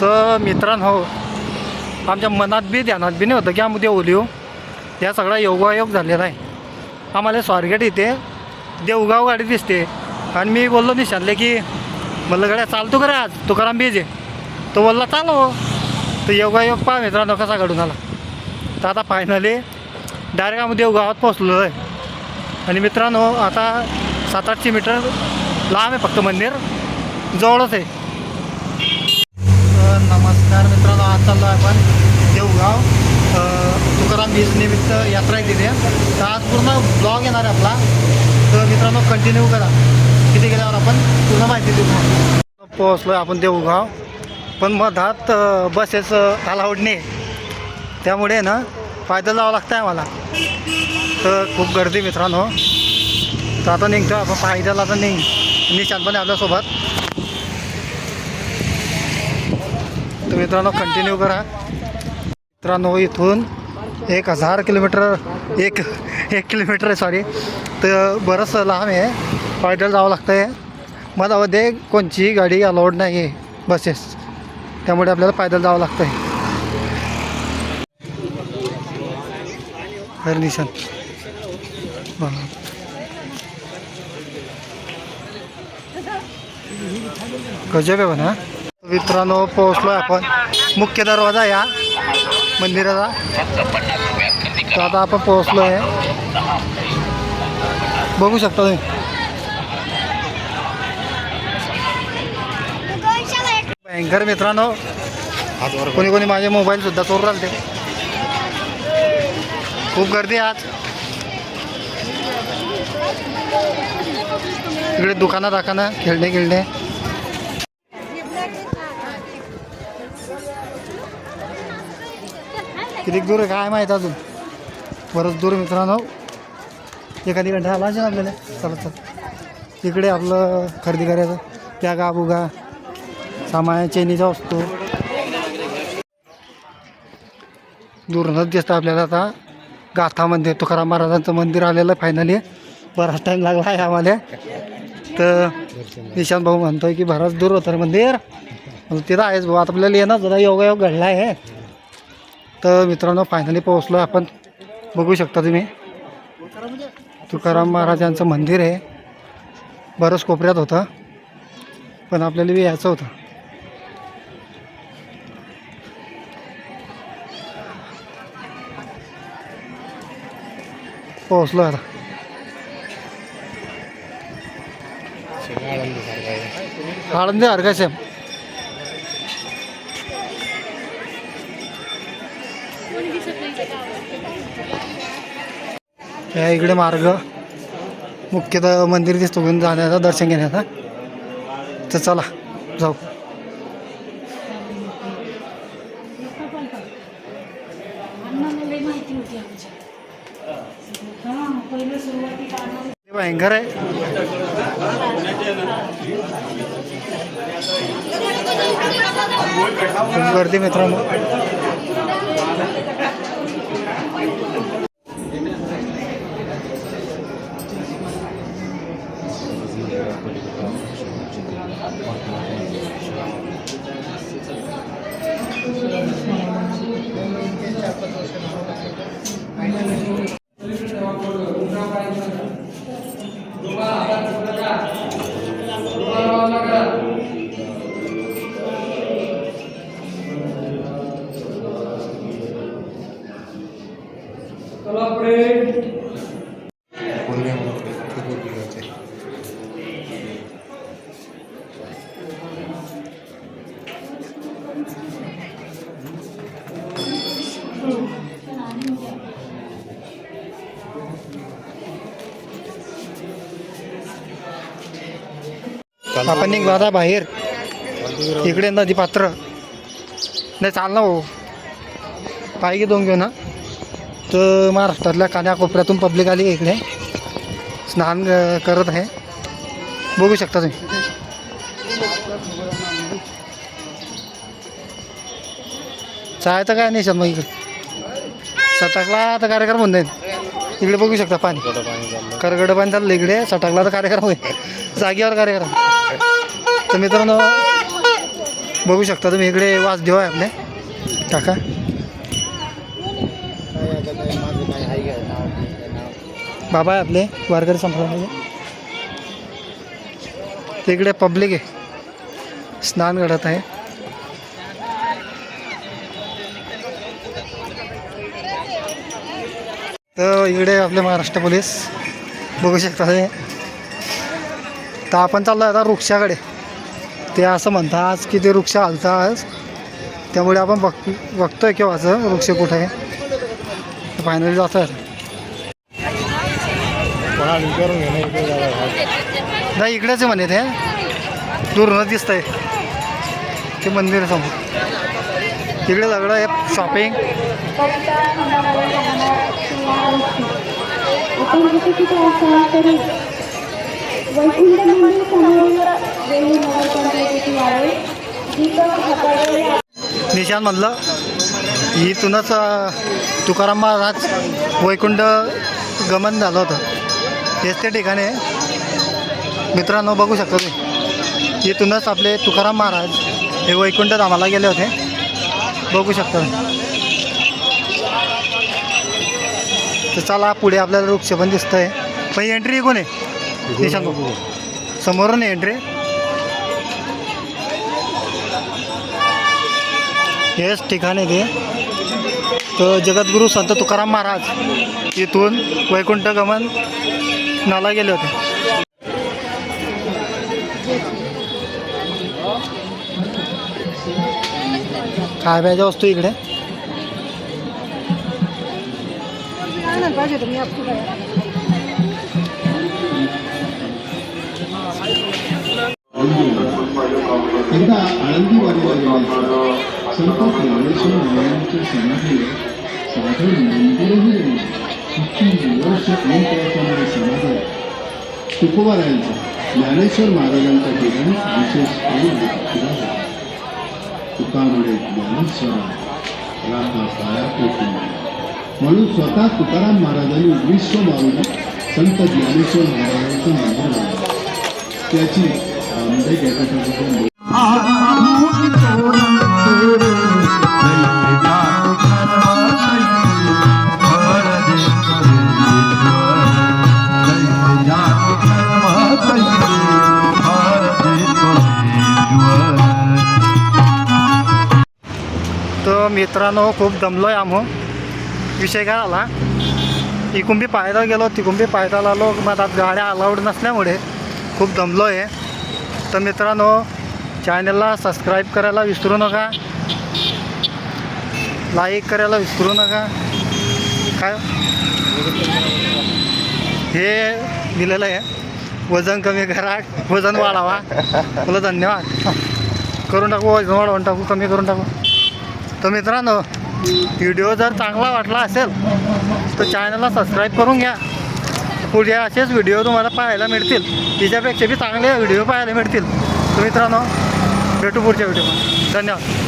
तर मित्रांनो, आमच्या मनात बी ध्यानात बी नाही होतं की आम्ही देऊ लिहू. या सगळा योगायोग झालेला आहे. आम्हाला स्वारगेट इथे देवगाव गाडी दिसते आणि मी बोललो निशानले की म्हणलं गाड्या चालतो का रे आज तुकाराम बीज आहे. तो बोलला चालो. तर योगायोग पहा मित्रांनो कसा घडून आला. तर आता फायनली डायरेक्ट आम्ही देवगावात पोचलो आहे. आणि मित्रांनो आता 700-800 मीटर लांब आहे फक्त, मंदिर जवळच आहे. नमस्कार मित्रांनो, आज चाललो आहे आपण देवगाव. तुकाराम बीज निमित्त यात्रा आहे तिथे. तर आज पूर्ण ब्लॉग येणार आहे आपला. तर मित्रांनो कंटिन्यू करा. तिथे गेल्यावर आपण पूर्ण माहिती देऊ. पोहोचलो आहे आपण देवगाव, पण मधात बसेस अलाउड नाही, त्यामुळे ना पायदल जावं लागतं आहे मला. तर खूप गर्दी मित्रांनो. तर आता निघतो आपण पायदल. आता निशान पण आहे आपल्यासोबत. तर मित्रांनो कंटिन्यू करा. मित्रांनो इथून 1000 किलोमीटर एक किलोमीटर आहे सॉरी. तर बरंच लांब आहे, पायदल जावं लागतं आहे. मधामध्ये कोणची गाडी अलाउड नाही आहे बसेस, त्यामुळे आपल्याला पायदल जावं लागतं आहे. हर निशान गजब आहे म्हणा. मित्रांनो पोहोचलो आहे आपण मुख्य दरवाजा या मंदिराचा. तर आता आपण पोहोचलो आहे, बघू शकता तुम्ही. भयंकर मित्रांनो, कोणी कोणी माझे मोबाईल सुद्धा चोरून राहिले. खूप गर्दी आज. इकडे दुकानं खेळणे. किती दूर आहे काय माहीत, अजून बरंच दूर मित्रांनो. एखादी घंटा आला असेल आपल्याला चालत. इकडे आपलं खरेदी करायचं त्या बुगा सामान चैनीच्या वस्तू दूरनच दिसतं आपल्याला. आता गाथा मंदिर, तुकाराम महाराजांचं मंदिर आलेलं फायनली. बराच टाईम लागला आहे आम्हाला. तर निशांत भाऊ म्हणतोय की बराच दूर होतं मंदिर. तिथं आहेच भाऊ. आता आपल्याला येणं जरा योगायोग घडला आहे. तर मित्रांनो फायनली पोहोचलो आपण. बघू शकता तुम्ही तुकाराम महाराजांचं मंदिर आहे. बरंच कोपऱ्यात होतं, पण आपल्याला बी यायचं होतं. पोहोचलो आता. आळंदी सारखं सेम. या इकडे मार्ग मुख्यतः मंदिर दिसतो घेऊन जाण्याचा, दर्शन घेण्याचा. तर चला जाऊ. भयंकर आहे. खूप गर्दी मित्रांनो. आपण निघलो आता बाहेर. इकडे नदी पात्र नाही चालना हो, पाय की दोन घेऊ ना. तर महाराष्ट्रातल्या कानाकोपऱ्यातून पब्लिक आली इकडे, स्नान करत आहे. बघू शकता तुम्ही. चायचं काय नाही मग इकडे सटाकला तर कार्यक्रम होऊन जाईल. इकडे बघू शकता पाणी, करगडं पाणी चाललं इकडे. सटाकला तर कार्यक्रम होईल, जागेवर कार्यक्रम. तर मित्रांनो बघू शकता तुम्ही इकडे वासदेव आहे आपले काका. बाबा आहे आपले वारकरी संप्रदायाचे. तिकडे पब्लिक आहे, स्नान घडत आहे. तर इकडे आपले महाराष्ट्र पोलीस बघू शकता हे. तर आपण चाललो आता वृक्षाकडे. ते असं म्हणतात की ते वृक्ष हलता आज, त्यामुळे आपण बघतोय केव्हाचं वृक्ष कुठं आहे. फायनली जातं आहे. नाही इकडेच आहे म्हणे, ते दूरनं दिसतंय ते मंदिर समोर. इकडे सगळं आहे शॉपिंग. निशान म्हणलं इथूनच तुकाराम महाराज वैकुंठ गमन झालं होतं. हेच ते ठिकाणी आहे मित्रांनो, बघू शकता तुम्ही. इथूनच आपले तुकाराम महाराज हे वैकुंठ धामाला गेले होते, बघू शकता. तर चला पुढे आपल्याला वृक्ष पण दिसतं आहे. पण एंट्री कोण आहे निशान समोरून आहे एंट्री. हेच ठिकाण आहे ते. तर जगद्गुरू संत तुकाराम महाराज इथून वैकुंठ गमन नाला गेले होते. खायच्या वस्तू इकडे. एकदा आळंदी वारीला गेल्याचं संत ज्ञानेश्वर महाराजांच्या समाधीवर साधं मंदिरही नाही. किती वर्ष अंतरामध्ये समाधी आहे. तुकोबारायांचा ज्ञानेश्वर महाराजांच्या ठिकाणी विशेष करून तुका म्हणे ज्ञानेश्वरा राखा पाया. म्हणून स्वतः तुकाराम महाराजांनी विश्व मारून संत ज्ञानेश्वर महाराजांचं मंदिर बांधलं. त्याची तर मित्रांनो खूप दमलो आहे आम्ही. विषय काय झाला, इकून बी पायदा गेलो तिकून बी पायदाला आलो. मग आता गाड्या अलाउड नसल्यामुळे खूप दमलो आहे. तर मित्रांनो चॅनलला सबस्क्राईब करायला विसरू नका, लाईक करायला विसरू नका. काय हे दिलेलं आहे, वजन कमी करा वजन वाढावा. तुला धन्यवाद. करून टाकू वजन वाढवून टाकू, कमी करून टाकू. तर मित्रांनो व्हिडिओ जर चांगला वाटला असेल तर चॅनलला सबस्क्राईब करून घ्या. पुढे असेच व्हिडिओ तुम्हाला पाहायला मिळतील, तिच्यापेक्षा बी चांगले व्हिडिओ पाहायला मिळतील. तर मित्रांनो भेटू पुढच्या व्हिडिओमध्ये. धन्यवाद.